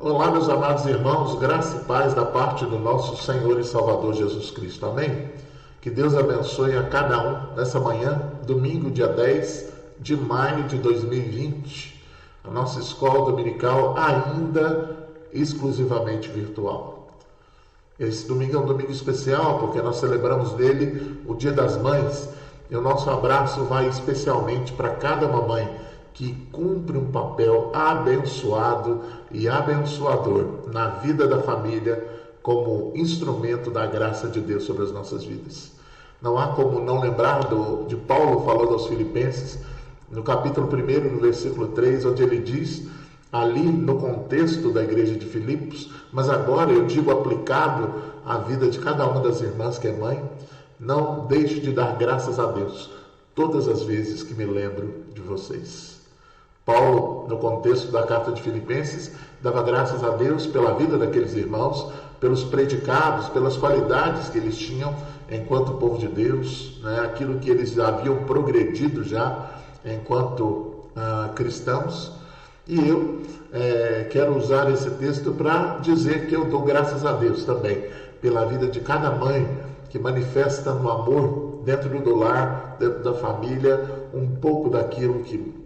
Olá, meus amados irmãos, graça e paz da parte do nosso Senhor e Salvador Jesus Cristo. Amém? Que Deus abençoe a cada um nessa manhã, domingo, dia 10 de maio de 2020. A nossa escola dominical ainda exclusivamente virtual. Esse domingo é um domingo especial porque nós celebramos nele o Dia das Mães. E o nosso abraço vai especialmente para cada mamãe que cumpre um papel abençoado e abençoador na vida da família como instrumento da graça de Deus sobre as nossas vidas. Não há como não lembrar de Paulo falando aos Filipenses, no capítulo 1, no versículo 3, onde ele diz, ali no contexto da igreja de Filipos, mas agora eu digo aplicado à vida de cada uma das irmãs que é mãe, não deixe de dar graças a Deus todas as vezes que me lembro de vocês. Paulo, no contexto da carta de Filipenses, dava graças a Deus pela vida daqueles irmãos, pelos predicados, pelas qualidades que eles tinham enquanto povo de Deus, aquilo que eles haviam progredido já enquanto cristãos. E eu quero usar esse texto para dizer que eu dou graças a Deus também pela vida de cada mãe que manifesta no amor dentro do lar, dentro da família, um pouco daquilo que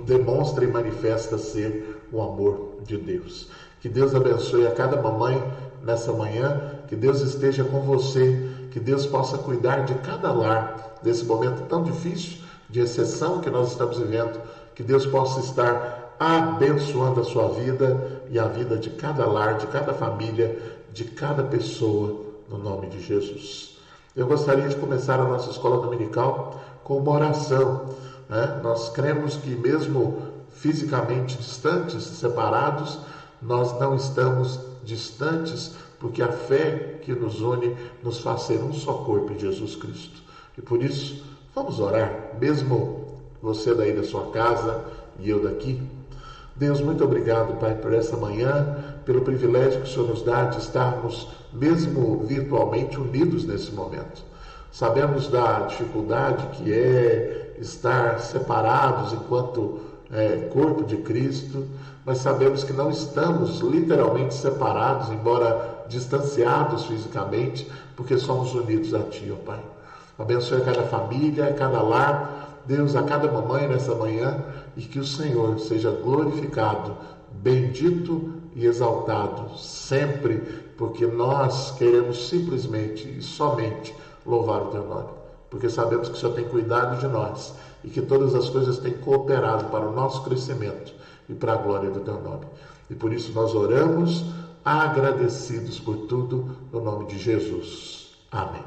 demonstra e manifesta ser o amor de Deus. Que Deus abençoe a cada mamãe nessa manhã, que Deus esteja com você, que Deus possa cuidar de cada lar nesse momento tão difícil, de exceção que nós estamos vivendo, que Deus possa estar abençoando a sua vida e a vida de cada lar, de cada família, de cada pessoa, no nome de Jesus. Eu gostaria de começar a nossa escola dominical com uma oração. Nós cremos que mesmo fisicamente distantes, separados, nós não estamos distantes, porque a fé que nos une nos faz ser um só corpo em Jesus Cristo. E por isso, vamos orar, mesmo você daí da sua casa e eu daqui. Deus, muito obrigado, Pai, por essa manhã, pelo privilégio que o Senhor nos dá de estarmos, mesmo virtualmente, unidos nesse momento. Sabemos da dificuldade que é estar separados enquanto corpo de Cristo, mas sabemos que não estamos literalmente separados, embora distanciados fisicamente, porque somos unidos a Ti, ó Pai. Abençoe a cada família, a cada lar, Deus, a cada mamãe nessa manhã, e que o Senhor seja glorificado, bendito e exaltado sempre, porque nós queremos simplesmente e somente louvar o Teu nome, porque sabemos que o Senhor tem cuidado de nós e que todas as coisas têm cooperado para o nosso crescimento e para a glória do Teu nome. E por isso nós oramos agradecidos por tudo, no nome de Jesus. Amém.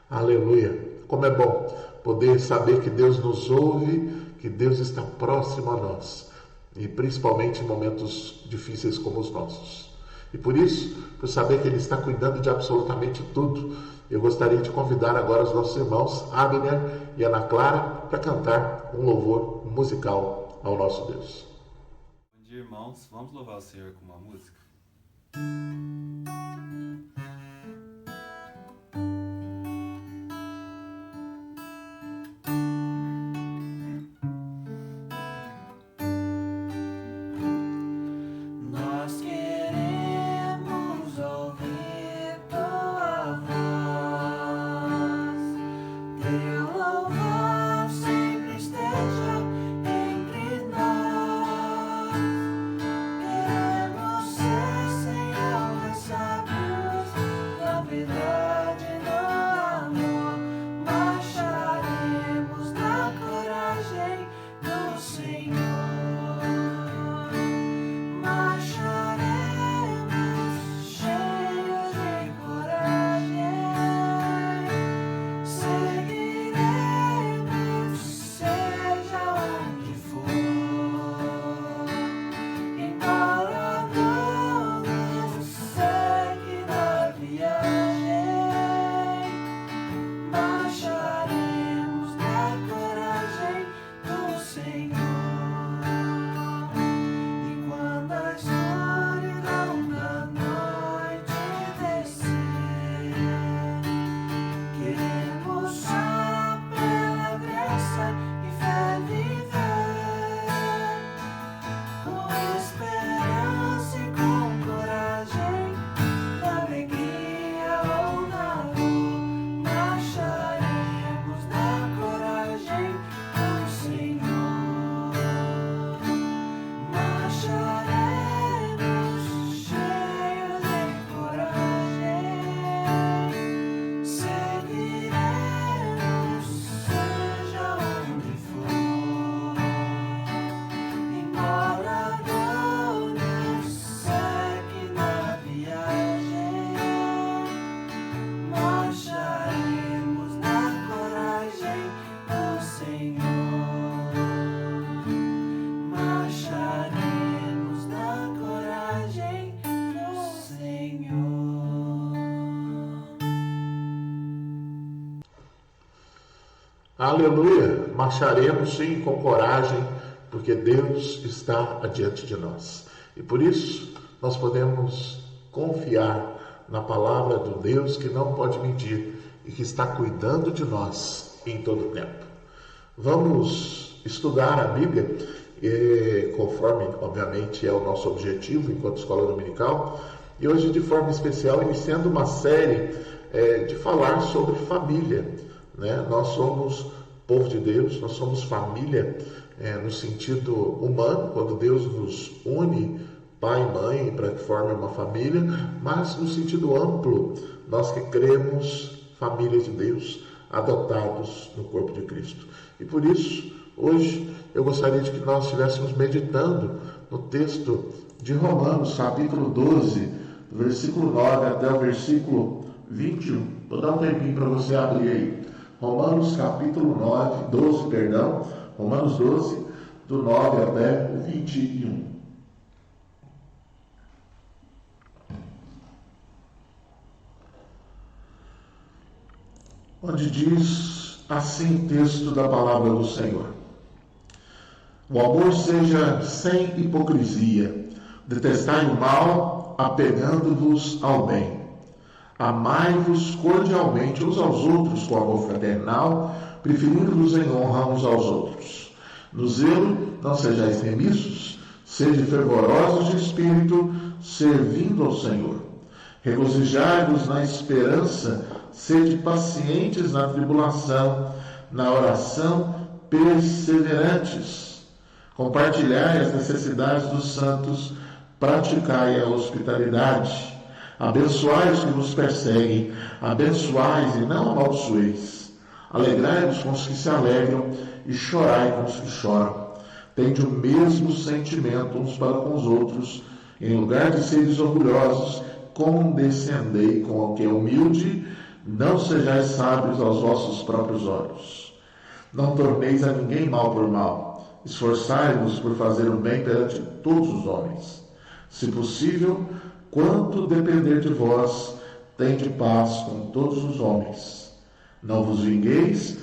Aleluia. Como é bom poder saber que Deus nos ouve, que Deus está próximo a nós, e principalmente em momentos difíceis como os nossos. E por isso, por saber que Ele está cuidando de absolutamente tudo, eu gostaria de convidar agora os nossos irmãos Abner e Ana Clara para cantar um louvor musical ao nosso Deus. Bom dia, irmãos. Vamos louvar o Senhor com uma música? Queremos ser, Senhor, mais sábios Aleluia! Marcharemos sim com coragem, porque Deus está adiante de nós. E por isso nós podemos confiar na palavra do Deus que não pode mentir e que está cuidando de nós em todo o tempo. Vamos estudar a Bíblia, conforme, obviamente, é o nosso objetivo enquanto escola dominical. E hoje, de forma especial, iniciando uma série de falar sobre família. Né? Nós somos povo de Deus, nós somos família no sentido humano, quando Deus nos une, pai e mãe, para que forme uma família, mas no sentido amplo, nós que cremos família de Deus, adotados no corpo de Cristo. E por isso, hoje, eu gostaria de que nós estivéssemos meditando no texto de Romanos, capítulo 12, do versículo 9 até o versículo 21. Vou dar um tempinho para você abrir aí. Romanos, capítulo 12, Romanos 12, do 9 até o 21. Onde diz assim o texto da palavra do Senhor: o amor seja sem hipocrisia, detestai o mal, apegando-vos ao bem. Amai-vos cordialmente uns aos outros com amor fraternal, preferindo-vos em honra uns aos outros. No zelo não sejais remissos, sede fervorosos de espírito, servindo ao Senhor. Regozijai-vos na esperança, sede pacientes na tribulação, na oração perseverantes. Compartilhai as necessidades dos santos, praticai a hospitalidade. Abençoai os que vos perseguem, abençoai e não amaldiçoeis. Alegrai-vos com os que se alegram e chorai com os que choram. Tende o mesmo sentimento uns para com os outros. Em lugar de seres orgulhosos, condescendei com o que é humilde. Não sejais sábios aos vossos próprios olhos. Não torneis a ninguém mal por mal. Esforçai-vos por fazer o bem perante todos os homens. Se possível, quanto depender de vós, tende paz com todos os homens. Não vos vingueis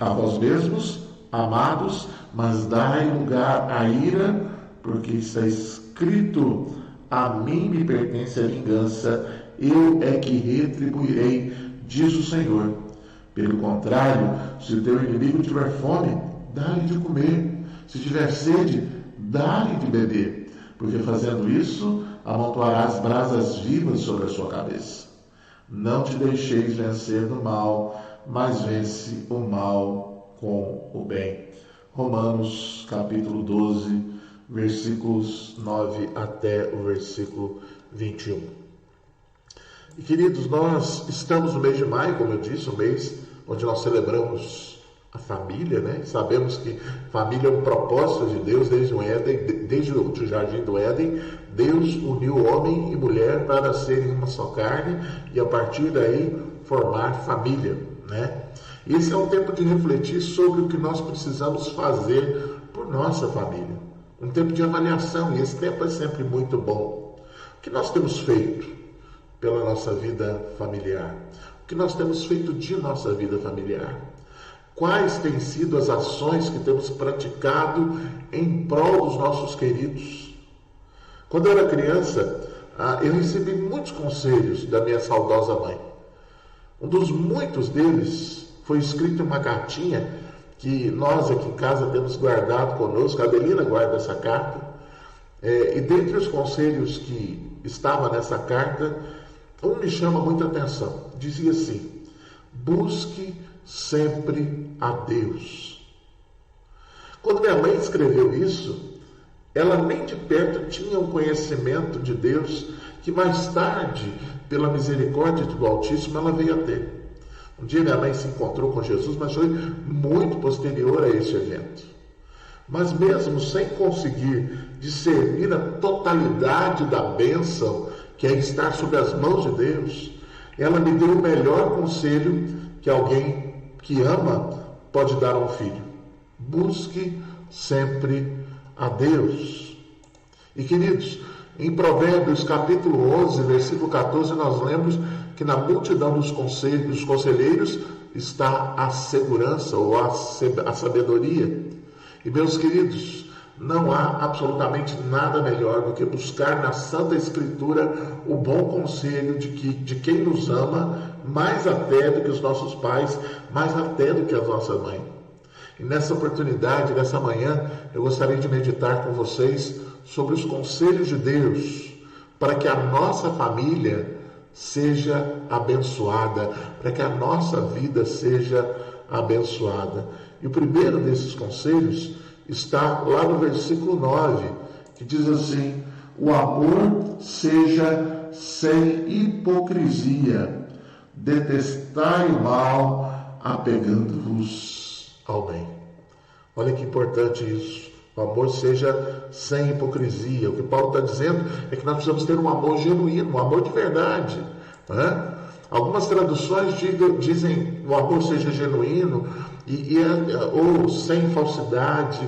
a vós mesmos, amados, mas dai lugar à ira, porque está escrito: a mim me pertence a vingança, eu é que retribuirei, diz o Senhor. Pelo contrário, se o teu inimigo tiver fome, dá-lhe de comer. Se tiver sede, dá-lhe de beber, porque fazendo isso, amontoarás brasas vivas sobre a sua cabeça. Não te deixeis vencer do mal, mas vence o mal com o bem. Romanos, capítulo 12, versículos 9 até o versículo 21. E queridos, nós estamos no mês de maio, como eu disse, um mês onde nós celebramos a família, né? Sabemos que família é um propósito de Deus desde o Jardim do Éden. Deus uniu homem e mulher para serem uma só carne e a partir daí formar família, né? Esse é um tempo de refletir sobre o que nós precisamos fazer por nossa família. Um tempo de avaliação, e esse tempo é sempre muito bom. O que nós temos feito pela nossa vida familiar? O que nós temos feito de nossa vida familiar? Quais têm sido as ações que temos praticado em prol dos nossos queridos? Quando eu era criança, eu recebi muitos conselhos da minha saudosa mãe. Um dos muitos deles foi escrito em uma cartinha que nós aqui em casa temos guardado conosco. A Adelina guarda essa carta. E dentre os conselhos que estava nessa carta, um me chama muita atenção. Dizia assim: busque sempre a Deus. Quando minha mãe escreveu isso, ela nem de perto tinha um conhecimento de Deus que mais tarde, pela misericórdia do Altíssimo, ela veio a ter. Um dia minha mãe se encontrou com Jesus, mas foi muito posterior a esse evento. Mas mesmo sem conseguir discernir a totalidade da bênção que é estar sob as mãos de Deus, ela me deu o melhor conselho que alguém que ama pode dar a um filho: busque sempre a Deus. E queridos, em Provérbios capítulo 11, versículo 14, nós lemos que na multidão dos conselheiros está a segurança ou a sabedoria. E, meus queridos, não há absolutamente nada melhor do que buscar na Santa Escritura o bom conselho de quem nos ama, mais até do que os nossos pais, mais até do que a nossa mãe. E nessa oportunidade, nessa manhã, eu gostaria de meditar com vocês sobre os conselhos de Deus, para que a nossa família seja abençoada, para que a nossa vida seja abençoada. E o primeiro desses conselhos está lá no versículo 9, que diz assim: o amor seja sem hipocrisia, detestai o mal, apegando-vos ao bem. Olha que importante isso. O amor seja sem hipocrisia. O que Paulo está dizendo é que nós precisamos ter um amor genuíno, um amor de verdade, né? Algumas traduções dizem o amor seja genuíno ou sem falsidade.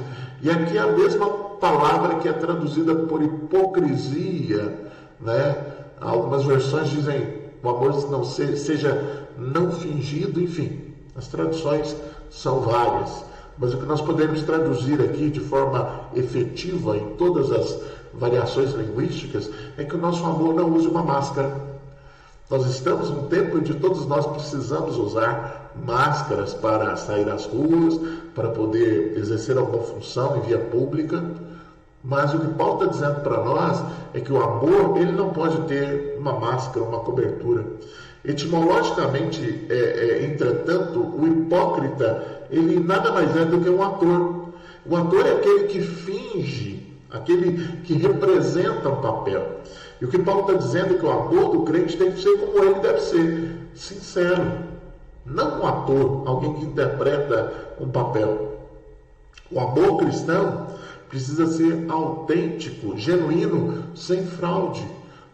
E aqui é a mesma palavra que é traduzida por hipocrisia, né? Algumas versões dizem o amor seja não fingido, enfim. As traduções são várias. Mas o que nós podemos traduzir aqui de forma efetiva em todas as variações linguísticas é que o nosso amor não use uma máscara. Nós estamos num tempo em que todos nós precisamos usar máscaras para sair às ruas, para poder exercer alguma função em via pública. Mas o que Paulo está dizendo para nós é que o amor ele não pode ter uma máscara, uma cobertura. Etimologicamente, entretanto, o hipócrita, ele nada mais é do que um ator. O ator é aquele que finge, aquele que representa um papel. E o que Paulo está dizendo é que o amor do crente tem que ser como ele deve ser, sincero. Não um ator, alguém que interpreta um papel. O amor cristão precisa ser autêntico, genuíno, sem fraude.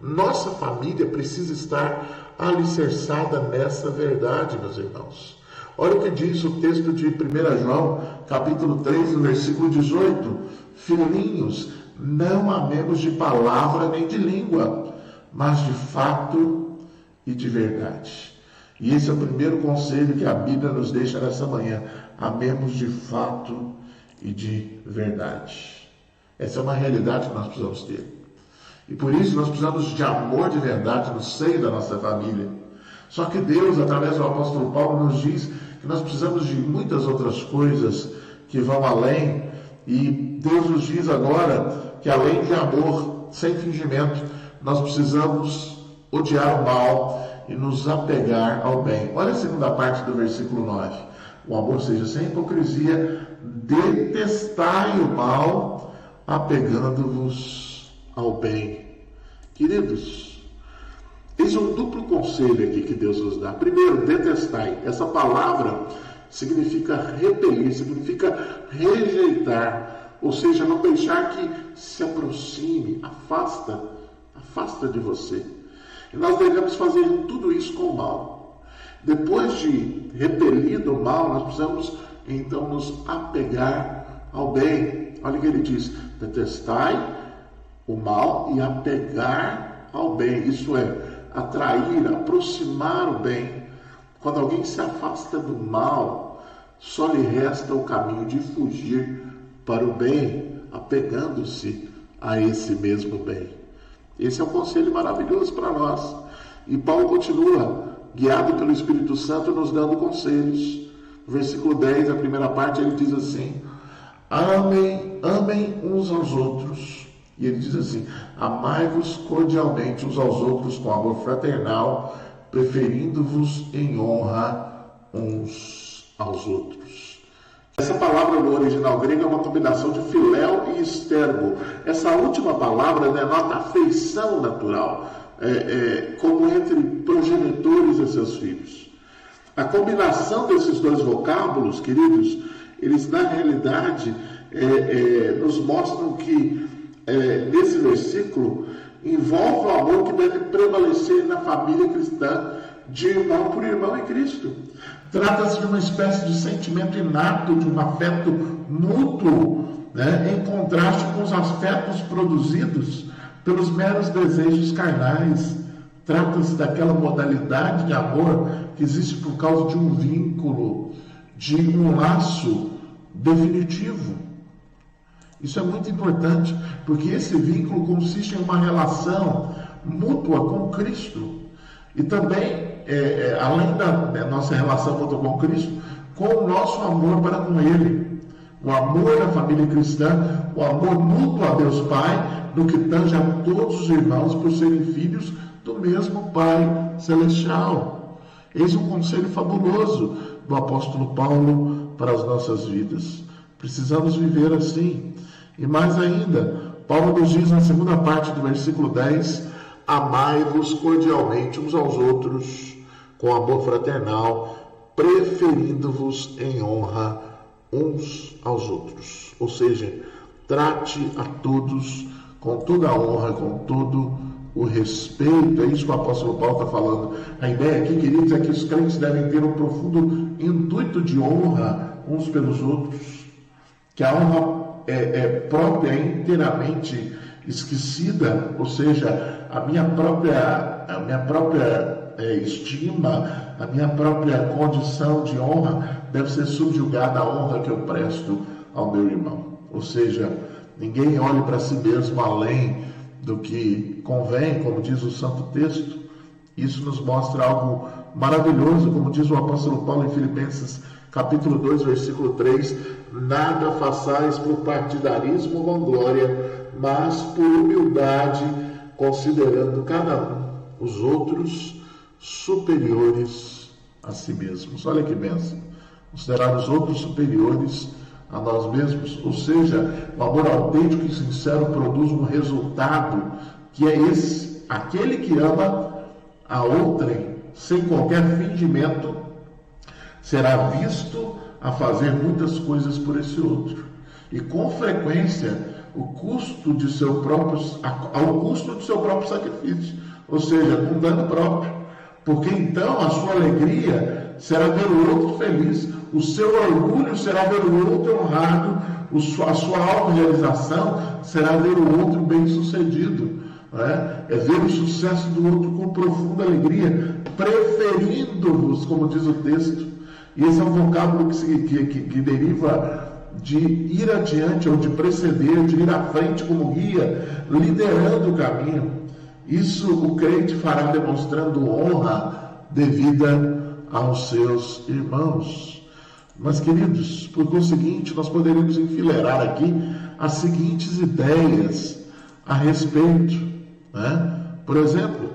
Nossa família precisa estar alicerçada nessa verdade, meus irmãos. Olha o que diz o texto de 1 João, capítulo 3, no versículo 18. Filhinhos, não amemos de palavra nem de língua, mas de fato e de verdade. E esse é o primeiro conselho que a Bíblia nos deixa nessa manhã. Amemos de fato e de verdade. Essa é uma realidade que nós precisamos ter. E por isso nós precisamos de amor de verdade no seio da nossa família. Só que Deus, através do apóstolo Paulo, nos diz que nós precisamos de muitas outras coisas que vão além. E Deus nos diz agora que além de amor sem fingimento, nós precisamos odiar o mal e nos apegar ao bem. Olha a segunda parte do versículo 9. O amor seja sem hipocrisia, detestai o mal, apegando-vos ao bem. Queridos, esse é um duplo conselho aqui que Deus nos dá. Primeiro, detestai. Essa palavra significa repelir, significa rejeitar, ou seja, não deixar que se aproxime, afasta de você. E nós devemos fazer tudo isso com o mal. Depois de repelido o mal, nós precisamos então nos apegar ao bem. Olha o que ele diz: detestai o mal e apegar ao bem, isso é, atrair, aproximar o bem. Quando alguém se afasta do mal, só lhe resta o caminho de fugir para o bem, apegando-se a esse mesmo bem. Esse é um conselho maravilhoso para nós. E Paulo continua, guiado pelo Espírito Santo, nos dando conselhos. No versículo 10, a primeira parte, ele diz assim: amem uns aos outros. E ele diz assim: amai-vos cordialmente uns aos outros com amor fraternal, preferindo-vos em honra uns aos outros. Essa palavra no original grego é uma combinação de filéu e estergo. Essa última palavra denota afeição natural, como entre progenitores e seus filhos. A combinação desses dois vocábulos, queridos, eles na realidade nos mostram que nesse versículo envolve o amor que deve prevalecer na família cristã, de irmão por irmão em Cristo. Trata-se de uma espécie de sentimento inato, de um afeto mútuo, em contraste com os afetos produzidos pelos meros desejos carnais. trata-se daquela modalidade de amor que existe por causa de um vínculo, de um laço definitivo. Isso é muito importante, porque esse vínculo consiste em uma relação mútua com Cristo. E também, além da nossa relação mútua com Cristo, com o nosso amor para com Ele. O amor da família cristã, o amor mútuo a Deus Pai, no que tange a todos os irmãos por serem filhos do mesmo Pai Celestial. Eis um conselho fabuloso do apóstolo Paulo para as nossas vidas. Precisamos viver assim. E mais ainda, Paulo nos diz na segunda parte do versículo 10, amai-vos cordialmente uns aos outros, com amor fraternal, preferindo-vos em honra uns aos outros. Ou seja, trate a todos com toda a honra, com todo o respeito. É isso que o apóstolo Paulo está falando. A ideia aqui, queridos, é que os crentes devem ter um profundo intuito de honra uns pelos outros, que a honra própria é inteiramente esquecida, ou seja, a minha própria estima, a minha própria condição de honra deve ser subjugada à honra que eu presto ao meu irmão. Ou seja, ninguém olhe para si mesmo além do que convém, como diz o Santo Texto. Isso nos mostra algo maravilhoso, como diz o apóstolo Paulo em Filipenses capítulo 2, versículo 3, nada façais por partidarismo ou vanglória, mas por humildade, considerando cada um os outros superiores a si mesmos. Olha que bênção! Considerar os outros superiores a nós mesmos, ou seja, o amor autêntico e sincero produz um resultado que é esse: aquele que ama a outrem sem qualquer fingimento será visto a fazer muitas coisas por esse outro, e com frequência ao custo do seu próprio sacrifício, ou seja, com dano próprio, porque então a sua alegria será ver o outro feliz, o seu orgulho será ver o outro honrado, a sua autorrealização será ver o outro bem-sucedido, é ver o sucesso do outro com profunda alegria, preferindo-vos, como diz o texto. E esse é um vocábulo que deriva de ir adiante, ou de preceder, de ir à frente como guia, liderando o caminho. Isso o crente fará demonstrando honra devida aos seus irmãos. Mas, queridos, por conseguinte, nós poderíamos enfileirar aqui as seguintes ideias a respeito. Por exemplo,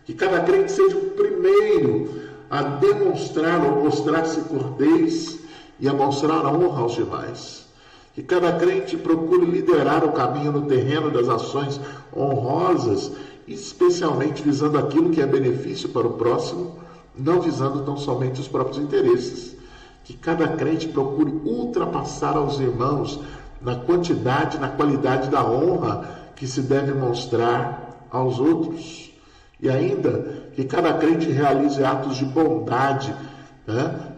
que cada crente seja o primeiro a demonstrar ou mostrar-se cortês e a mostrar a honra aos demais. Que cada crente procure liderar o caminho no terreno das ações honrosas, especialmente visando aquilo que é benefício para o próximo, não visando tão somente os próprios interesses. Que cada crente procure ultrapassar aos irmãos na quantidade, na qualidade da honra que se deve mostrar aos outros. E ainda, que cada crente realize atos de bondade,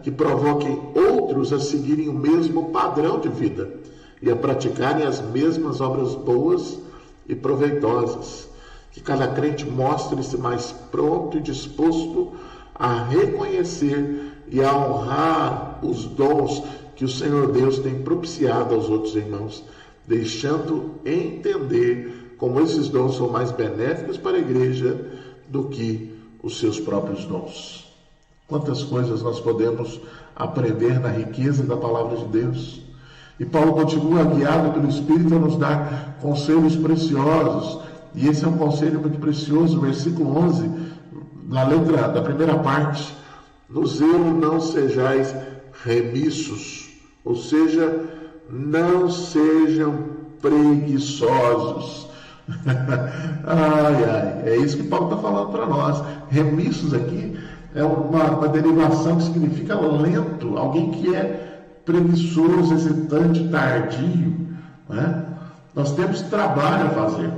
que provoquem outros a seguirem o mesmo padrão de vida e a praticarem as mesmas obras boas e proveitosas. Que cada crente mostre-se mais pronto e disposto a reconhecer e a honrar os dons que o Senhor Deus tem propiciado aos outros irmãos, deixando entender como esses dons são mais benéficos para a igreja do que os seus próprios dons. Quantas coisas nós podemos aprender na riqueza da palavra de Deus. E Paulo continua guiado pelo Espírito a nos dar conselhos preciosos. E esse é um conselho muito precioso, versículo 11, na letra da primeira parte. No zelo não sejais remissos, ou seja, não sejam preguiçosos. É isso que Paulo está falando para nós. Remissos aqui é uma derivação que significa lento, alguém que é preguiçoso, hesitante, tardio. Nós temos trabalho a fazer.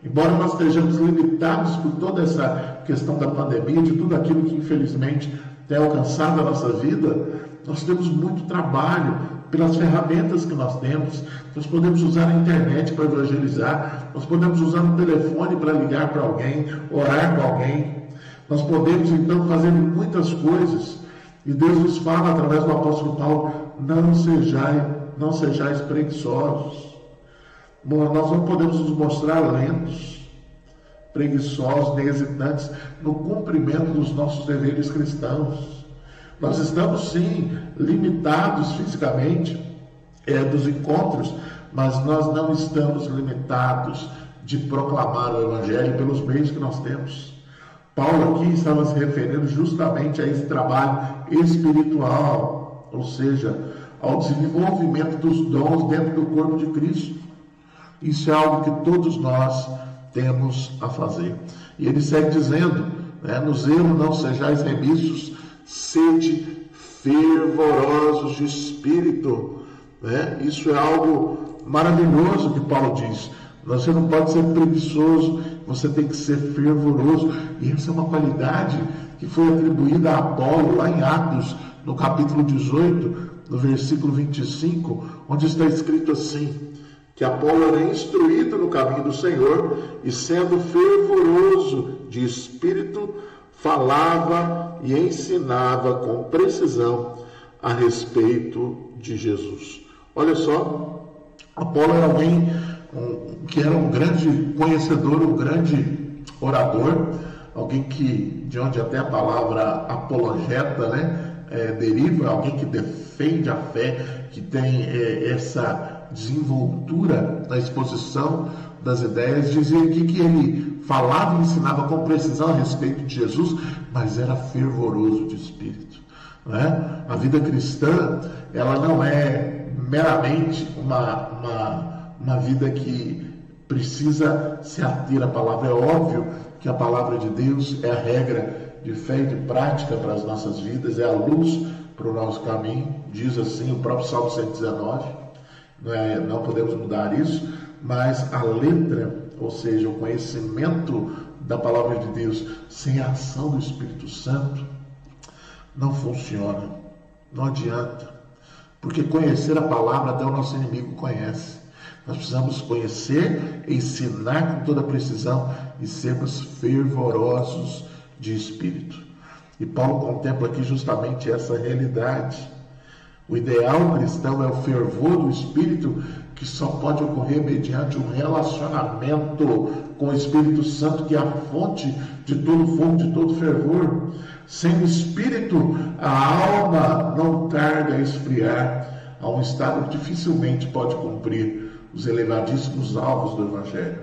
Embora nós estejamos limitados por toda essa questão da pandemia, de tudo aquilo que infelizmente tem alcançado a nossa vida, nós temos muito trabalho pelas ferramentas que nós temos. Nós podemos usar a internet para evangelizar, nós podemos usar o telefone para ligar para alguém, orar com alguém. Nós podemos então fazer muitas coisas, e Deus nos fala através do apóstolo Paulo: não sejais preguiçosos. Bom, nós não podemos nos mostrar lentos, preguiçosos, nem hesitantes no cumprimento dos nossos deveres cristãos. Nós estamos sim limitados fisicamente dos encontros, mas nós não estamos limitados de proclamar o Evangelho pelos meios que nós temos. Paulo aqui estava se referindo justamente a esse trabalho espiritual, ou seja, ao desenvolvimento dos dons dentro do corpo de Cristo. Isso é algo que todos nós temos a fazer. E ele segue dizendo, no zelo não sejais remissos, sede fervorosos de espírito. Isso é algo maravilhoso que Paulo diz. Você não pode ser preguiçoso, você tem que ser fervoroso. E essa é uma qualidade que foi atribuída a Apolo lá em Atos, no capítulo 18, no versículo 25, onde está escrito assim: que Apolo era instruído no caminho do Senhor, e sendo fervoroso de espírito, falava e ensinava com precisão a respeito de Jesus. Olha só, Apolo era alguém que era um grande conhecedor, um grande orador, alguém que, de onde até a palavra apologeta, deriva, alguém que defende a fé, que tem essa desenvoltura na exposição das ideias. Dizia aqui que ele falava e ensinava com precisão a respeito de Jesus, mas era fervoroso de espírito. A vida cristã, ela não é meramente uma vida que precisa se ater à palavra. É óbvio que a palavra de Deus é a regra de fé e de prática para as nossas vidas, é a luz para o nosso caminho, diz assim o próprio Salmo 119, não podemos mudar isso, mas a letra, ou seja, o conhecimento da palavra de Deus sem a ação do Espírito Santo, não funciona, não adianta, porque conhecer a palavra até o nosso inimigo conhece. Nós precisamos conhecer, ensinar com toda precisão e sermos fervorosos de espírito. E Paulo contempla aqui justamente essa realidade. O ideal cristão é o fervor do espírito, que só pode ocorrer mediante um relacionamento com o Espírito Santo, que é a fonte de todo fogo, de todo fervor. Sem o Espírito, a alma não tarda a esfriar a um estado que dificilmente pode cumprir os elevadíssimos alvos do Evangelho.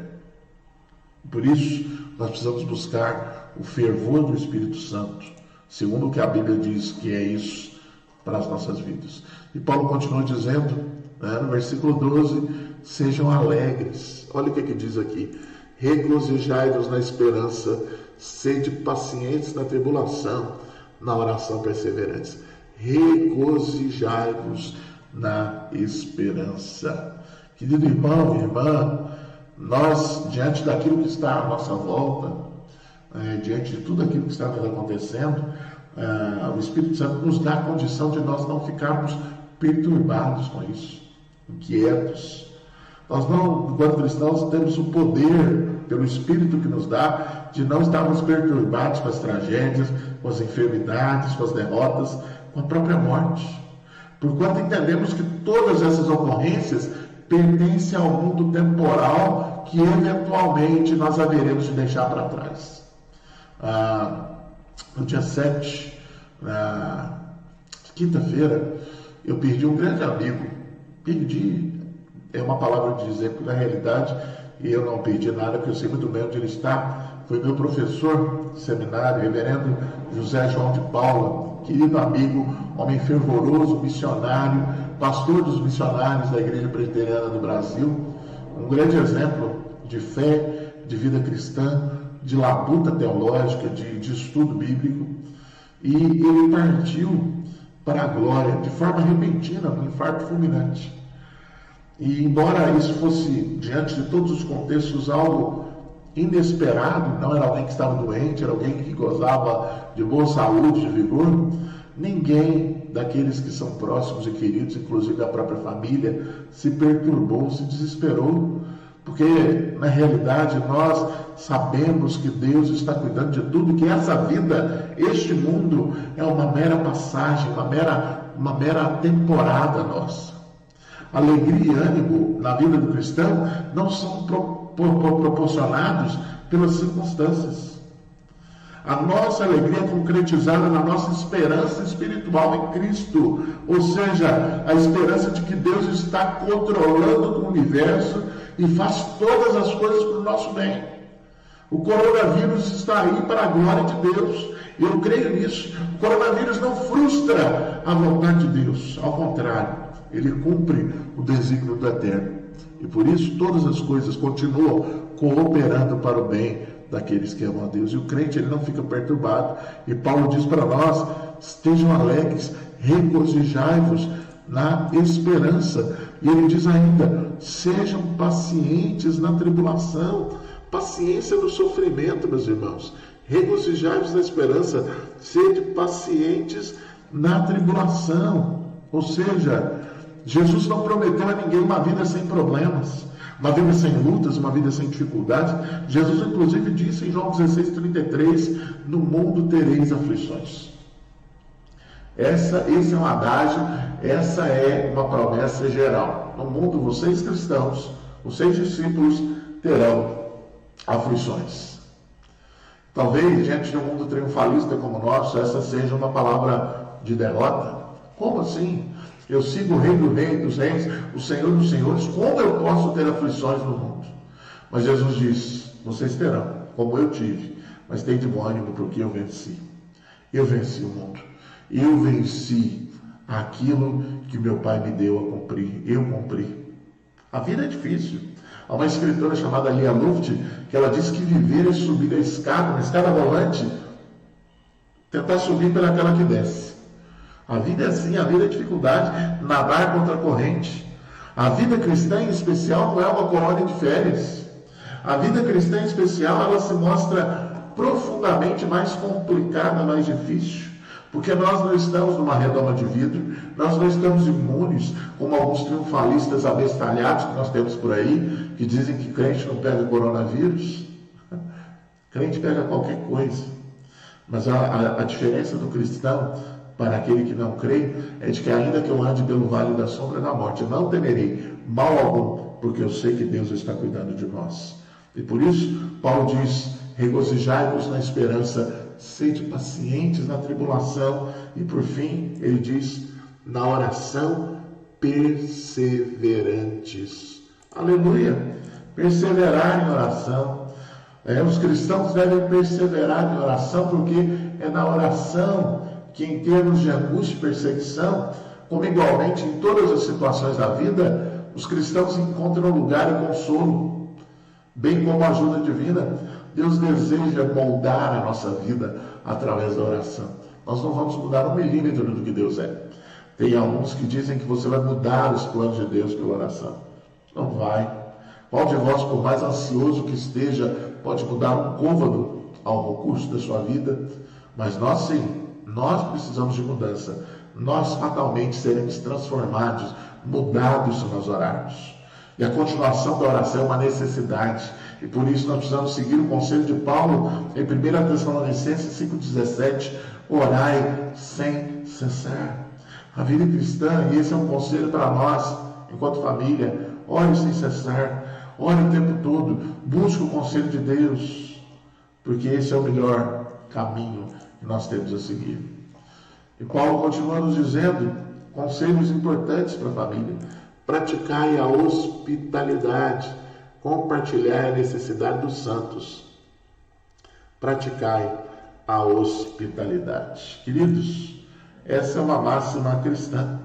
Por isso, nós precisamos buscar o fervor do Espírito Santo, segundo o que a Bíblia diz que é isso para as nossas vidas. E Paulo continua dizendo, no versículo 12, sejam alegres. Olha o que diz aqui: regozijai-vos na esperança, sede pacientes na tribulação, na oração perseverantes. Regozijai-vos na esperança. Querido irmão e irmã, nós, diante daquilo que está à nossa volta, diante de tudo aquilo que está nos acontecendo, o Espírito Santo nos dá a condição de nós não ficarmos perturbados com isso, inquietos. Nós não, enquanto cristãos, temos o poder, pelo Espírito que nos dá, de não estarmos perturbados com as tragédias, com as enfermidades, com as derrotas, com a própria morte. Porquanto entendemos que todas essas ocorrências pertencem ao mundo temporal que eventualmente nós haveremos de deixar para trás. No dia 7, na quinta-feira, eu perdi um grande amigo. Perdi é uma palavra de dizer, porque na realidade eu não perdi nada, porque eu sei muito bem onde ele está. Foi meu professor de seminário, reverendo José João de Paula, querido amigo, homem fervoroso, missionário, pastor dos missionários da Igreja Presbiteriana do Brasil, um grande exemplo de fé, de vida cristã, de labuta teológica, de estudo bíblico. E ele partiu para a glória de forma repentina, um infarto fulminante. E embora isso fosse, diante de todos os contextos, algo inesperado, não era alguém que estava doente, era alguém que gozava de boa saúde, de vigor, ninguém daqueles que são próximos e queridos, inclusive a própria família, se perturbou, se desesperou, porque na realidade nós sabemos que Deus está cuidando de tudo, que essa vida, este mundo, é uma mera passagem, uma mera temporada nossa. Alegria e ânimo na vida do cristão não são proporcionados pelas circunstâncias. A nossa alegria é concretizada na nossa esperança espiritual em Cristo, ou seja, a esperança de que Deus está controlando o universo e faz todas as coisas para o nosso bem. O coronavírus está aí para a glória de Deus, e eu creio nisso. O coronavírus não frustra a vontade de Deus, ao contrário, ele cumpre o desígnio do Eterno. E por isso todas as coisas continuam cooperando para o bem daqueles que amam a Deus. E o crente, ele não fica perturbado. E Paulo diz para nós: estejam alegres, regozijai-vos na esperança. E ele diz ainda: sejam pacientes na tribulação. Paciência no sofrimento, meus irmãos. Regozijai-vos na esperança. Sede pacientes na tribulação. Ou seja, Jesus não prometeu a ninguém uma vida sem problemas, uma vida sem lutas, uma vida sem dificuldades. Jesus, inclusive, disse em João 16:33, no mundo tereis aflições. Esse é um adágio, essa é uma promessa geral. No mundo, vocês cristãos, vocês discípulos, terão aflições. Talvez, diante de um mundo triunfalista como o nosso, essa seja uma palavra de derrota. Como assim? Eu sigo o Rei dos Reis, o Senhor dos Senhores, como eu posso ter aflições no mundo? Mas Jesus diz: vocês terão, como eu tive, mas tem de bom ânimo, porque eu venci. Eu venci o mundo. Eu venci aquilo que meu Pai me deu a cumprir. Eu cumpri. A vida é difícil. Há uma escritora chamada Lia Luft, que ela diz que viver é subir a escada, uma escada rolante, tentar subir pelaquela que desce. A vida é assim, a vida é dificuldade, nadar contra a corrente. A vida cristã, em especial, não é uma colônia de férias. A vida cristã, em especial, ela se mostra profundamente mais complicada, mais difícil, porque nós não estamos numa redoma de vidro, nós não estamos imunes, como alguns triunfalistas abestalhados que nós temos por aí, que dizem que crente não pega coronavírus. Crente pega qualquer coisa. Mas a diferença do cristão para aquele que não crê é de que, ainda que eu ande pelo vale da sombra da morte, eu não temerei mal algum, porque eu sei que Deus está cuidando de nós. E por isso, Paulo diz: regozijai-vos na esperança, sede pacientes na tribulação, e por fim, ele diz: na oração, perseverantes. Aleluia! Perseverar em oração. Os cristãos devem perseverar em oração, porque é na oração que, em termos de angústia e perseguição, como igualmente em todas as situações da vida, os cristãos encontram lugar e consolo, bem como ajuda divina. Deus deseja moldar a nossa vida através da oração. Nós não vamos mudar 1 milímetro do que Deus é. Tem alguns que dizem que você vai mudar os planos de Deus pela oração. Não vai. Qual de vós, por mais ansioso que esteja, pode mudar um côvado ao curso da sua vida? Mas nós sim. Nós precisamos de mudança. Nós fatalmente seremos transformados, mudados se nós orarmos. E a continuação da oração é uma necessidade. E por isso nós precisamos seguir o conselho de Paulo em 1 Tessalonicenses 5,17. Orai sem cessar. A vida cristã, e esse é um conselho para nós, enquanto família: ore sem cessar. Ore o tempo todo. Busque o conselho de Deus, porque esse é o melhor caminho que nós temos a seguir. E Paulo continua nos dizendo conselhos importantes para a família: praticai a hospitalidade, compartilhai a necessidade dos santos. Praticai a hospitalidade. Queridos, essa é uma máxima cristã.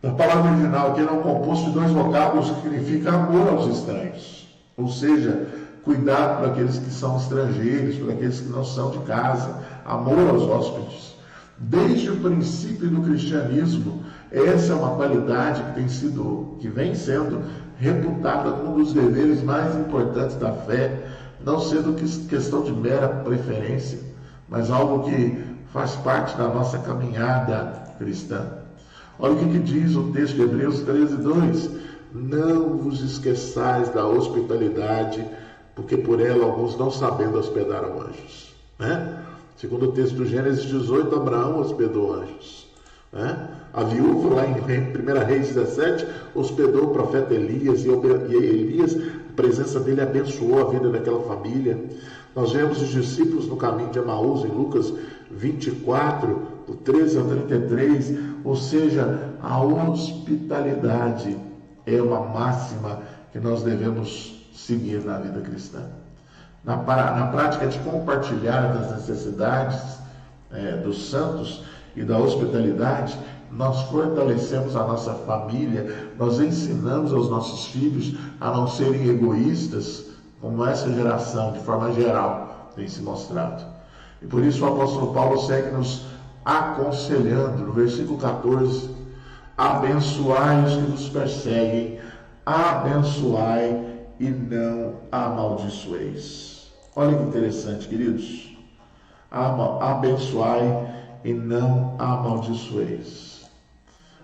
A palavra original aqui é um composto de 2 vocábulos que significa amor aos estranhos, ou seja, cuidado para aqueles que são estrangeiros, para aqueles que não são de casa, amor aos hóspedes. Desde o princípio do cristianismo, essa é uma qualidade que vem sendo reputada como um dos deveres mais importantes da fé, não sendo questão de mera preferência, mas algo que faz parte da nossa caminhada cristã. Olha o que diz o texto de Hebreus 13:2. Não vos esqueçais da hospitalidade porque por ela alguns não sabendo hospedaram anjos, né? Segundo o texto do Gênesis 18, Abraão hospedou anjos, né? A viúva lá em 1 Reis 17 hospedou o profeta Elias, e Elias, a presença dele abençoou a vida daquela família. Nós vemos os discípulos no caminho de Emaús, em Lucas 24, do 13 ao 33, ou seja, a hospitalidade é uma máxima que nós devemos seguir na vida cristã. Na prática de compartilhar das necessidades dos santos e da hospitalidade, nós fortalecemos a nossa família, nós ensinamos aos nossos filhos a não serem egoístas, como essa geração, de forma geral, tem se mostrado. E por isso o apóstolo Paulo segue nos aconselhando, no versículo 14, abençoai os que vos perseguem, abençoai e não amaldiçoeis. Olha que interessante, queridos. Abençoai e não amaldiçoeis.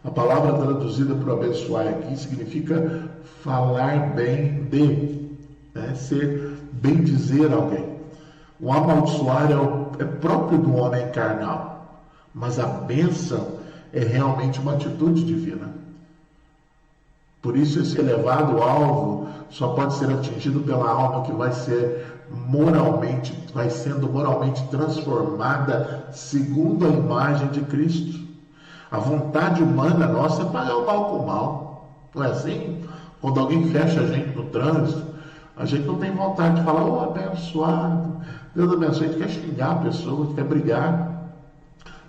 A palavra traduzida por abençoar aqui significa falar bem de, né? Ser bem dizer alguém. O amaldiçoar é próprio do homem carnal, mas a bênção é realmente uma atitude divina. Por isso esse elevado alvo só pode ser atingido pela alma que vai sendo moralmente transformada segundo a imagem de Cristo. A vontade humana nossa é pagar o mal com o mal. Não é assim? Quando alguém fecha a gente no trânsito, a gente não tem vontade de falar, oh, abençoado, Deus abençoe, a gente quer xingar a pessoa, a gente quer brigar.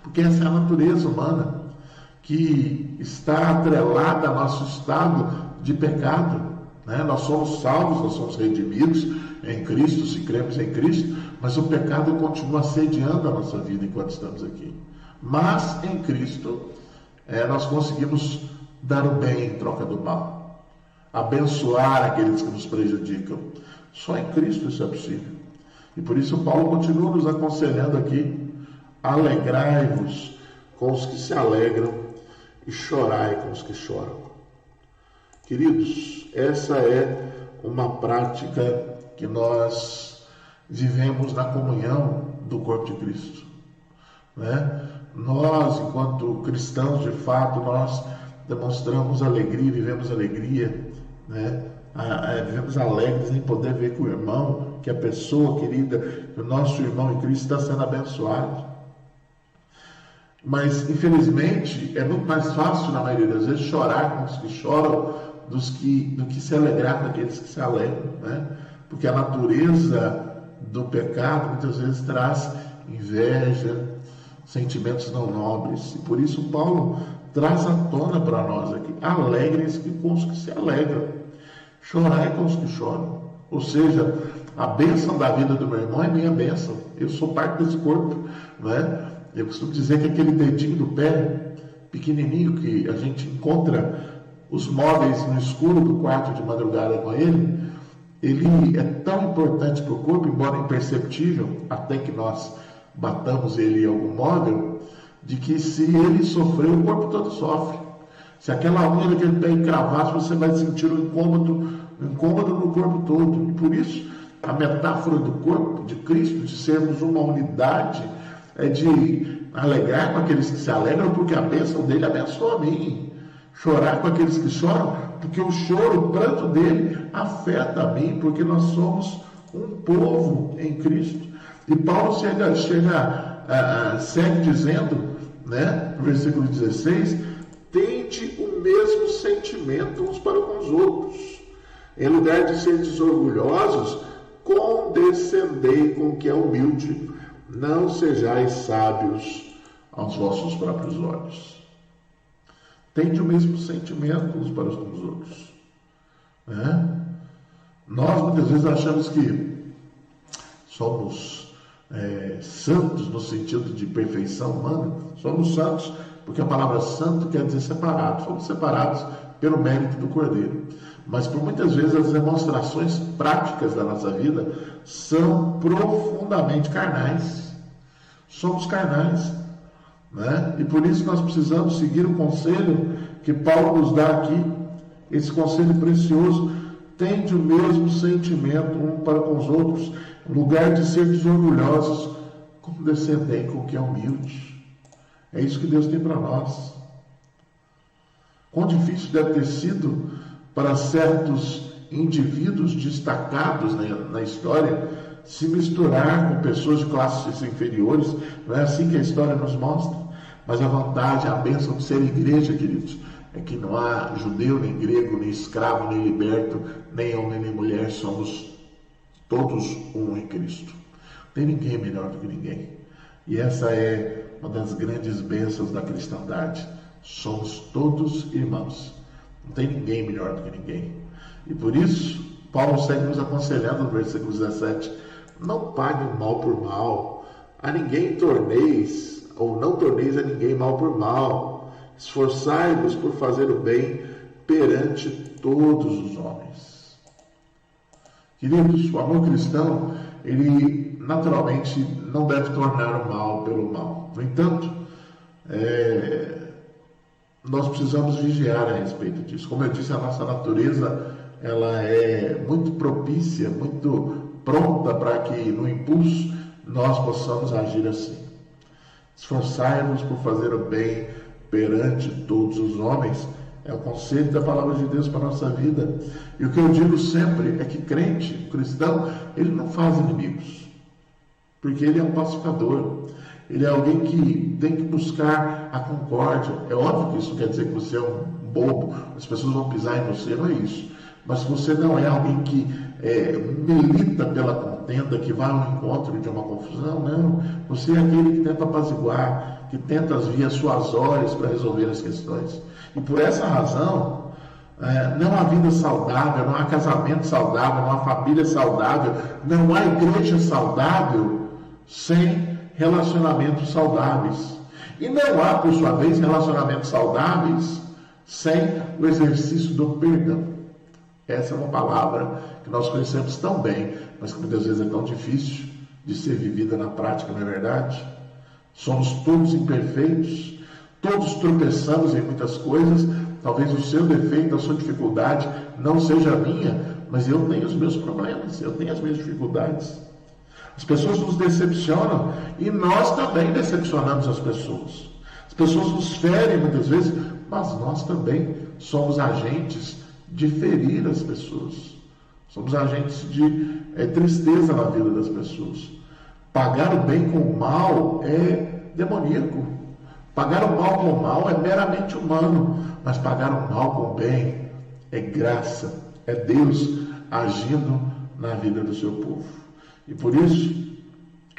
Porque essa é a natureza humana que está atrelada ao nosso estado de pecado, né? Nós somos salvos, nós somos redimidos em Cristo, se cremos em Cristo, mas o pecado continua assediando a nossa vida enquanto estamos aqui. Mas em Cristo nós conseguimos dar o bem em troca do mal, abençoar aqueles que nos prejudicam. Só em Cristo isso é possível. E por isso Paulo continua nos aconselhando aqui: alegrai-vos com os que se alegram e chorai com os que choram. Queridos, essa é uma prática que nós vivemos na comunhão do corpo de Cristo, né? Nós, enquanto cristãos, de fato, nós demonstramos alegria, vivemos alegria, né? Vivemos alegres em poder ver que o irmão, que a pessoa querida, que o nosso irmão em Cristo está sendo abençoado. Mas, infelizmente, é muito mais fácil, na maioria das vezes, chorar com os que choram do que se alegrar com aqueles que se alegram, né? Porque a natureza do pecado muitas vezes traz inveja, sentimentos não nobres. E por isso Paulo traz à tona para nós aqui: alegrem-se com os que se alegram, chorai com os que choram. Ou seja, a bênção da vida do meu irmão é minha bênção. Eu sou parte desse corpo, né? Eu costumo dizer que aquele dedinho do pé pequenininho que a gente encontra os móveis no escuro do quarto de madrugada com ele é tão importante para o corpo, embora imperceptível, até que nós batamos ele em algum móvel, de que se ele sofrer, o corpo todo sofre. Se aquela unha daquele pé encravasse, você vai sentir um incômodo no corpo todo. E por isso, a metáfora do corpo de Cristo, de sermos uma unidade, é de alegrar com aqueles que se alegram, porque a bênção dele abençoa a mim. Chorar com aqueles que choram, porque o choro, o pranto dele afeta a mim, porque nós somos um povo em Cristo. E Paulo segue dizendo, né, no versículo 16: tende o mesmo sentimento uns para com os outros. Em lugar de seres orgulhosos, condescendei com o que é humilde. Não sejais sábios aos vossos próprios olhos. Tende o mesmo sentimento uns para com os outros, né? Nós muitas vezes achamos que somos santos no sentido de perfeição humana. Somos santos porque a palavra santo quer dizer separado. Somos separados pelo mérito do Cordeiro. Mas por muitas vezes as demonstrações práticas da nossa vida são profundamente carnais. Somos carnais, né? E por isso nós precisamos seguir o conselho que Paulo nos dá aqui, esse conselho precioso: tende o mesmo sentimento um para com os outros, em lugar de ser desorgulhosos, condescendem com o que é humilde. É isso que Deus tem para nós. Quão difícil deve ter sido para certos indivíduos destacados na história se misturar com pessoas de classes inferiores. Não é assim que a história nos mostra? Mas a vantagem, a bênção de ser igreja, queridos, é que não há judeu, nem grego, nem escravo, nem liberto, nem homem, nem mulher, somos todos um em Cristo. Não tem ninguém melhor do que ninguém. E essa é uma das grandes bênçãos da cristandade. Somos todos irmãos. Não tem ninguém melhor do que ninguém. E por isso, Paulo segue nos aconselhando no versículo 17: não pague o mal por mal, a ninguém torneis, ou não torneis a ninguém mal por mal. Esforçai-vos por fazer o bem perante todos os homens. Queridos, o amor cristão, ele naturalmente não deve tornar o mal pelo mal. No entanto, nós precisamos vigiar a respeito disso. Como eu disse, a nossa natureza ela é muito propícia, muito pronta para que no impulso nós possamos agir assim. Esforçai-vos por fazer o bem perante todos os homens é o conselho da palavra de Deus para a nossa vida. E o que eu digo sempre é que crente, cristão, ele não faz inimigos, porque ele é um pacificador. Ele é alguém que tem que buscar a concórdia. É óbvio que isso quer dizer que você é um bobo, as pessoas vão pisar em você, não é isso. Mas se você não é alguém que milita pela contenda, que vai ao encontro de uma confusão, não. Você é aquele que tenta apaziguar, que tenta as vias suasórias para resolver as questões. E por essa razão, não há vida saudável, não há casamento saudável, não há família saudável, não há igreja saudável sem relacionamentos saudáveis. E não há, por sua vez, relacionamentos saudáveis sem o exercício do perdão. Essa é uma palavra que nós conhecemos tão bem, mas que muitas vezes é tão difícil de ser vivida na prática, não é verdade? Somos todos imperfeitos, todos tropeçamos em muitas coisas. Talvez o seu defeito, a sua dificuldade não seja a minha, mas eu tenho os meus problemas, eu tenho as minhas dificuldades. As pessoas nos decepcionam e nós também decepcionamos as pessoas. As pessoas nos ferem muitas vezes, mas nós também somos agentes de ferir as pessoas. Somos agentes de tristeza na vida das pessoas. Pagar o bem com o mal é demoníaco. Pagar o mal com o mal é meramente humano, mas pagar o mal com o bem é graça, é Deus agindo na vida do seu povo. E por isso,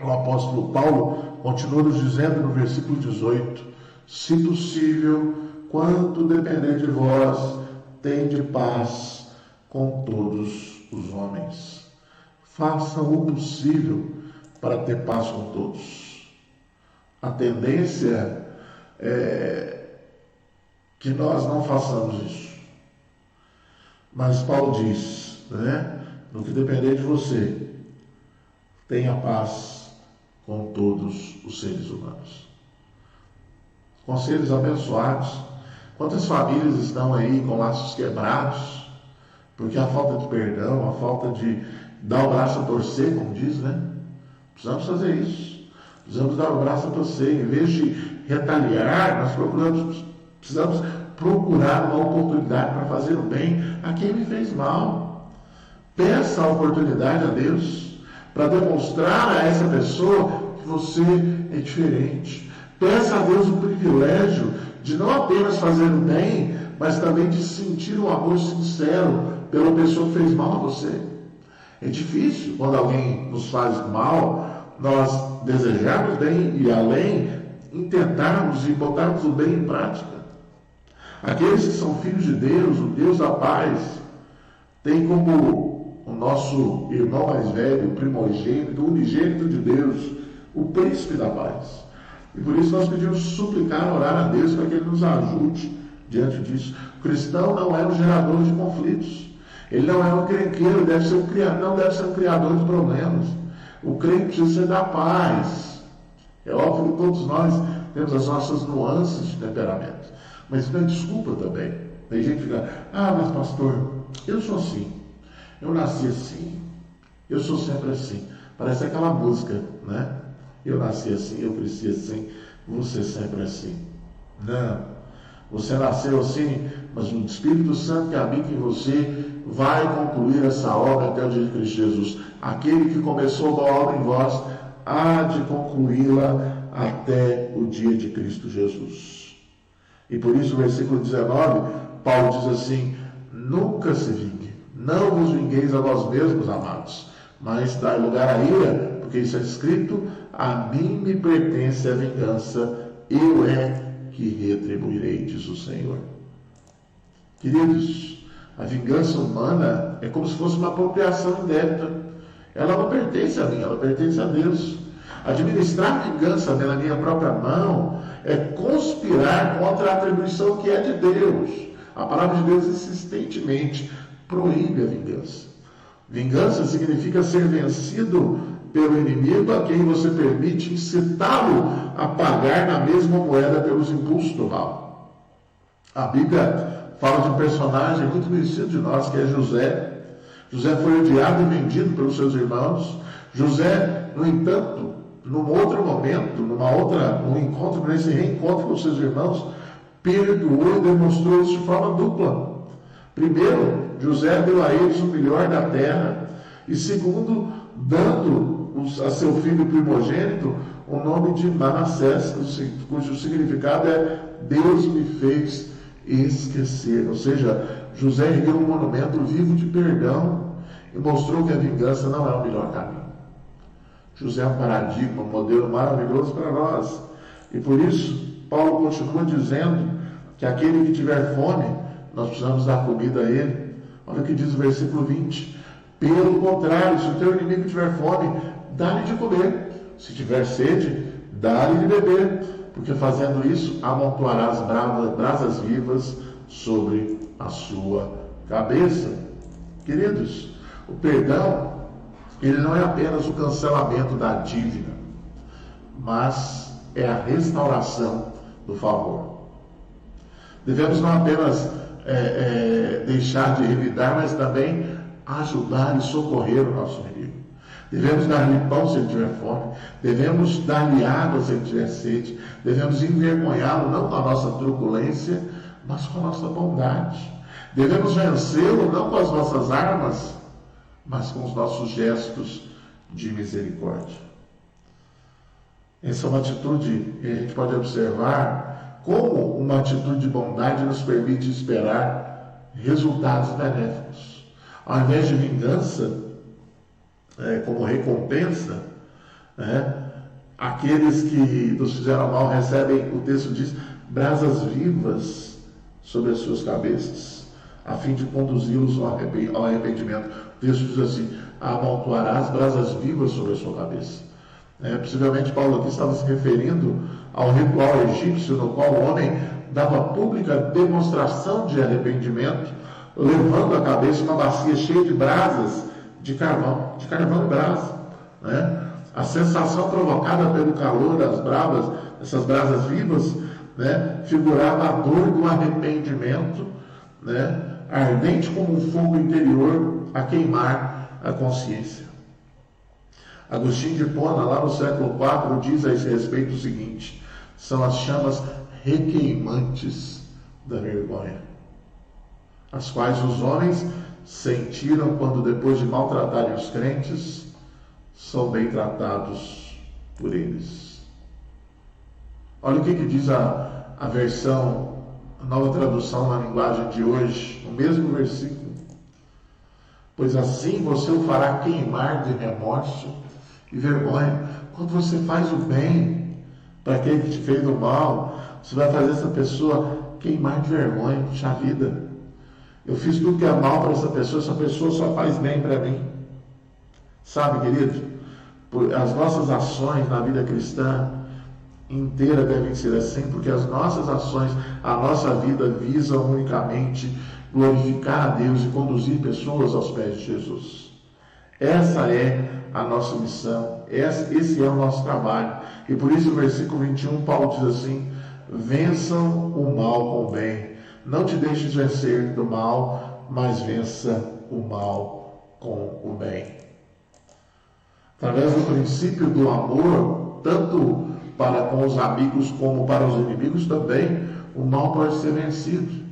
o apóstolo Paulo continua nos dizendo no versículo 18: se possível, quanto depender de vós, tende paz com todos os homens. Faça o possível para ter paz com todos. A tendência é que nós não façamos isso. Mas Paulo diz, no que depender de você, tenha paz com todos os seres humanos. Conselhos abençoados. Quantas famílias estão aí com laços quebrados, porque a falta de perdão, a falta de dar o braço a torcer, como diz, Precisamos fazer isso. Precisamos dar o braço a torcer. Em vez de retaliar, nós precisamos procurar uma oportunidade para fazer o bem a quem me fez mal. Peça a oportunidade a Deus para demonstrar a essa pessoa que você é diferente. Peça a Deus o privilégio de não apenas fazer o bem, mas também de sentir o amor sincero pela pessoa que fez mal a você. É difícil quando alguém nos faz mal, nós desejarmos bem e além, intentarmos e botarmos o bem em prática. Aqueles que são filhos de Deus, o Deus da paz, tem como o nosso irmão mais velho, o primogênito, o unigênito de Deus, o príncipe da paz. E por isso nós pedimos suplicar, orar a Deus para que Ele nos ajude diante disso. O cristão não é um gerador de conflitos. Ele não é um encrenqueiro, não deve ser um criador de problemas. O crente precisa ser da paz. É óbvio que todos nós temos as nossas nuances de temperamento. Mas isso não é desculpa também. Tem gente que fica, mas pastor, eu sou assim. Eu nasci assim, eu sou sempre assim. Parece aquela música, né? Eu nasci assim, eu cresci assim, você sempre assim. Não, você nasceu assim, mas o Espírito Santo que habita em você vai concluir essa obra até o dia de Cristo Jesus. Aquele que começou a obra em vós há de concluí-la até o dia de Cristo Jesus. E por isso, no versículo 19, Paulo diz assim: nunca se vingue, não vos vingueis a vós mesmos, amados, mas dai lugar à ira, porque isso é escrito: a mim me pertence a vingança, eu é que retribuirei, diz o Senhor. Queridos, a vingança humana é como se fosse uma apropriação indébita. Ela não pertence a mim, ela pertence a Deus. Administrar vingança na minha própria mão é conspirar contra a atribuição que é de Deus. A palavra de Deus insistentemente proíbe a vingança. Vingança significa ser vencido pelo inimigo a quem você permite incitá-lo a pagar na mesma moeda pelos impulsos do mal. A Bíblia fala de um personagem muito conhecido de nós, que é José. José foi odiado e vendido pelos seus irmãos. José, no entanto, num outro momento, num encontro, nesse reencontro com seus irmãos, perdoou e demonstrou isso de forma dupla. Primeiro, José deu a eles o melhor da terra, e segundo, dando a seu filho primogênito o nome de Manassés, cujo significado é Deus me fez esquecer. Ou seja, José ergueu um monumento vivo de perdão e mostrou que a vingança não é o melhor caminho. José é um paradigma, um modelo maravilhoso para nós. E por isso, Paulo continua dizendo que aquele que tiver fome, nós precisamos dar comida a ele. Olha o que diz o versículo 20. Pelo contrário, se o teu inimigo tiver fome, dá-lhe de comer. Se tiver sede, dá-lhe de beber. Porque fazendo isso, amontoarás brasas vivas sobre a sua cabeça. Queridos, o perdão, ele não é apenas o cancelamento da dívida, mas é a restauração do favor. Devemos não apenas deixar de revidar, mas também ajudar e socorrer o nosso inimigo. Devemos dar-lhe pão se ele tiver fome, devemos dar-lhe água se ele tiver sede, devemos envergonhá-lo não com a nossa truculência, mas com a nossa bondade. Devemos vencê-lo não com as nossas armas, mas com os nossos gestos de misericórdia. Essa é uma atitude que a gente pode observar como uma atitude de bondade nos permite esperar resultados benéficos. Ao invés de vingança, como recompensa, aqueles que nos fizeram mal recebem, o texto diz, brasas vivas sobre as suas cabeças, a fim de conduzi-los ao arrependimento. O texto diz assim: amontoarás brasas vivas sobre a sua cabeça. Possivelmente Paulo aqui estava se referindo ao ritual egípcio, no qual o homem dava pública demonstração de arrependimento, levando à cabeça uma bacia cheia de brasas de carvão e brasa. A sensação provocada pelo calor dessas brasas vivas, figurava a dor do arrependimento, ardente como um fogo interior a queimar a consciência. Agostinho de Hipona, lá no século IV, diz a esse respeito o seguinte: são as chamas requeimantes da vergonha, as quais os homens sentiram quando, depois de maltratarem os crentes, são bem tratados por eles. Olha o que diz a versão, a nova tradução na linguagem de hoje, o mesmo versículo. Pois assim você o fará queimar de remorso e vergonha. Quando você faz o bem para aquele que te fez o mal, você vai fazer essa pessoa queimar de vergonha. Puxa vida, eu fiz tudo que é mal para essa pessoa só faz bem para mim. Sabe, querido, as nossas ações na vida cristã inteira devem ser assim, porque as nossas ações, a nossa vida visam unicamente glorificar a Deus e conduzir pessoas aos pés de Jesus. Essa é a nossa missão, esse é o nosso trabalho. E por isso, no versículo 21, Paulo diz assim: vençam o mal com o bem. Não te deixes vencer do mal, mas vença o mal com o bem. Através do princípio do amor, tanto para com os amigos como para os inimigos também, o mal pode ser vencido.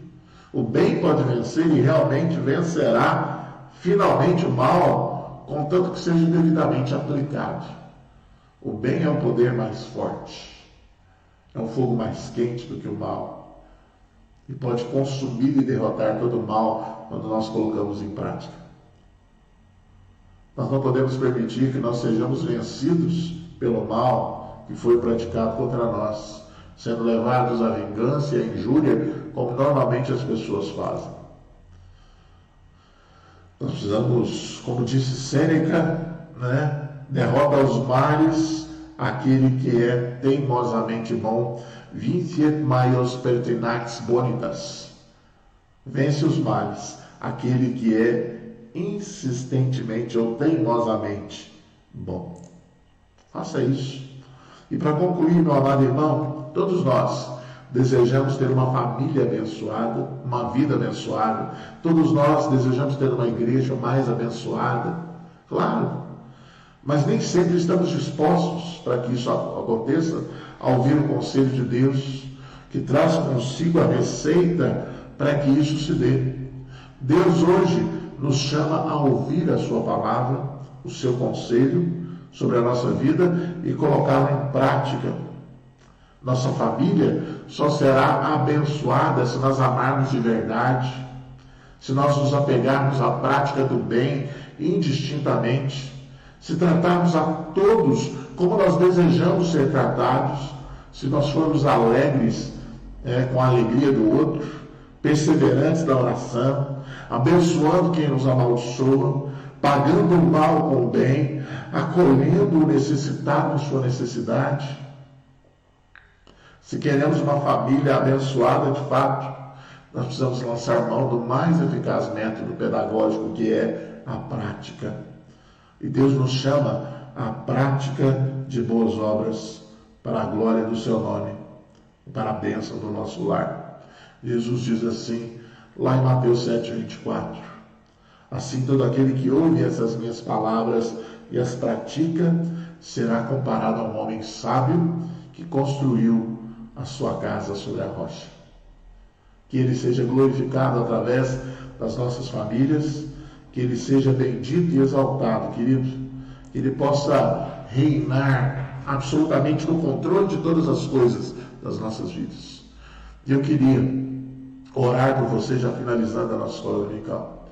O bem pode vencer e realmente vencerá finalmente o mal, contanto que seja devidamente aplicado. O bem é um poder mais forte, é um fogo mais quente do que o mal, e pode consumir e derrotar todo o mal quando nós colocamos em prática. Nós não podemos permitir que nós sejamos vencidos pelo mal que foi praticado contra nós, sendo levados à vingança e à injúria, como normalmente as pessoas fazem. Nós precisamos, como disse Sêneca, derrota aos males aquele que é teimosamente bom, vinciet maios pertinax bonitas. Vence os males aquele que é insistentemente ou teimosamente bom. Faça isso. E para concluir, meu amado irmão, todos nós desejamos ter uma família abençoada, uma vida abençoada. Todos nós desejamos ter uma igreja mais abençoada. Claro, mas nem sempre estamos dispostos para que isso aconteça ao ouvir o conselho de Deus, que traz consigo a receita para que isso se dê. Deus hoje nos chama a ouvir a sua palavra, o seu conselho sobre a nossa vida e colocá-la em prática. Nossa família só será abençoada se nós amarmos de verdade, se nós nos apegarmos à prática do bem indistintamente, se tratarmos a todos como nós desejamos ser tratados, se nós formos alegres com a alegria do outro, perseverantes na oração, abençoando quem nos amaldiçoa, pagando o mal com o bem, acolhendo o necessitado em sua necessidade. Se queremos uma família abençoada de fato, nós precisamos lançar mão do mais eficaz método pedagógico, que é a prática. E Deus nos chama à prática de boas obras para a glória do seu nome, para a bênção do nosso lar. Jesus diz assim, lá em Mateus 7:24, assim todo aquele que ouve essas minhas palavras e as pratica, será comparado a um homem sábio que construiu a sua casa sobre a rocha. Que ele seja glorificado através das nossas famílias, que ele seja bendito e exaltado, querido, que ele possa reinar absolutamente no controle de todas as coisas das nossas vidas. E eu queria orar por você, já finalizando a nossa escola dominical.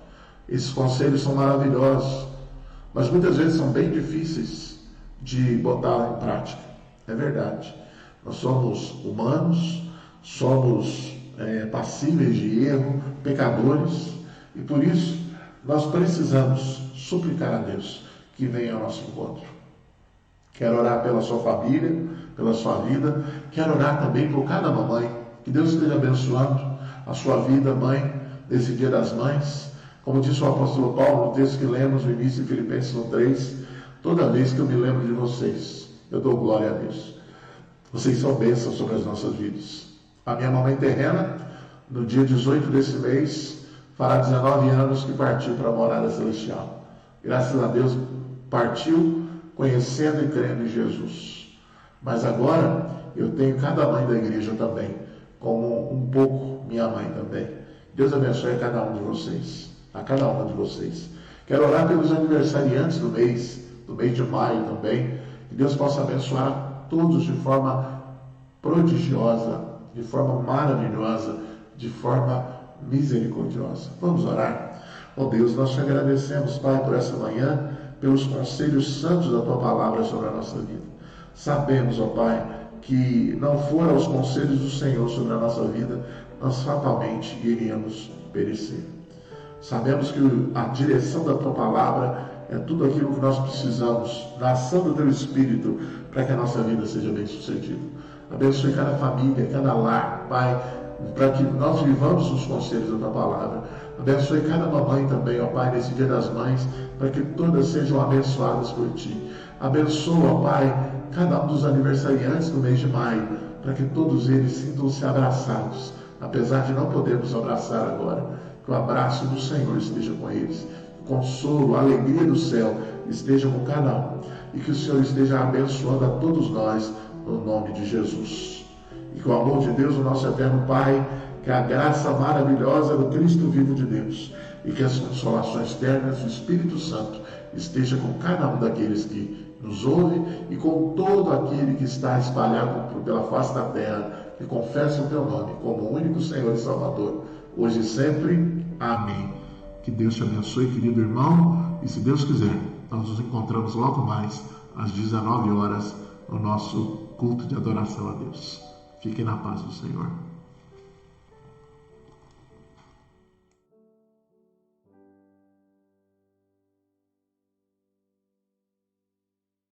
Esses conselhos são maravilhosos, mas muitas vezes são bem difíceis de botar em prática. É verdade. Nós somos humanos, somos passíveis de erro, pecadores, e por isso nós precisamos suplicar a Deus que venha ao nosso encontro. Quero orar pela sua família, pela sua vida, quero orar também por cada mamãe, que Deus esteja abençoando a sua vida, mãe, nesse Dia das Mães. Como disse o apóstolo Paulo no texto que lemos no início de Filipenses 3, toda vez que eu me lembro de vocês, eu dou glória a Deus. Vocês são bênçãos sobre as nossas vidas. A minha mamãe terrena, no dia 18 desse mês, fará 19 anos que partiu para a morada celestial. Graças a Deus, partiu conhecendo e crendo em Jesus. Mas agora, eu tenho cada mãe da igreja também, como um pouco minha mãe também. Deus abençoe a cada um de vocês, a cada uma de vocês. Quero orar pelos aniversariantes do mês de maio também, que Deus possa abençoar a todos de forma prodigiosa, de forma maravilhosa, de forma misericordiosa. Vamos orar? Ó Deus, nós te agradecemos, Pai, por essa manhã, pelos conselhos santos da Tua Palavra sobre a nossa vida. Sabemos, ó Pai, que não foram os conselhos do Senhor sobre a nossa vida, nós fatalmente iríamos perecer. Sabemos que a direção da Tua Palavra é tudo aquilo que nós precisamos, da ação do Teu Espírito, para que a nossa vida seja bem sucedida. Abençoe cada família, cada lar, Pai, para que nós vivamos os conselhos da Tua Palavra. Abençoe cada mamãe também, ó Pai, nesse Dia das Mães, para que todas sejam abençoadas por Ti. Abençoa, ó Pai, cada um dos aniversariantes do mês de maio, para que todos eles sintam-se abraçados, apesar de não podermos abraçar agora. Que o abraço do Senhor esteja com eles. consolo, a alegria do céu esteja com cada um. E que o Senhor esteja abençoando a todos nós, no nome de Jesus. E que o amor de Deus, o nosso eterno Pai, que a graça maravilhosa do Cristo vivo de Deus e que as consolações ternas do Espírito Santo esteja com cada um daqueles que nos ouve e com todo aquele que está espalhado pela face da terra, que confessa o teu nome como o único Senhor e Salvador, hoje e sempre. Amém. Que Deus te abençoe, querido irmão, e se Deus quiser, nós nos encontramos logo mais às 19 horas no nosso culto de adoração a Deus. Fiquem na paz do Senhor.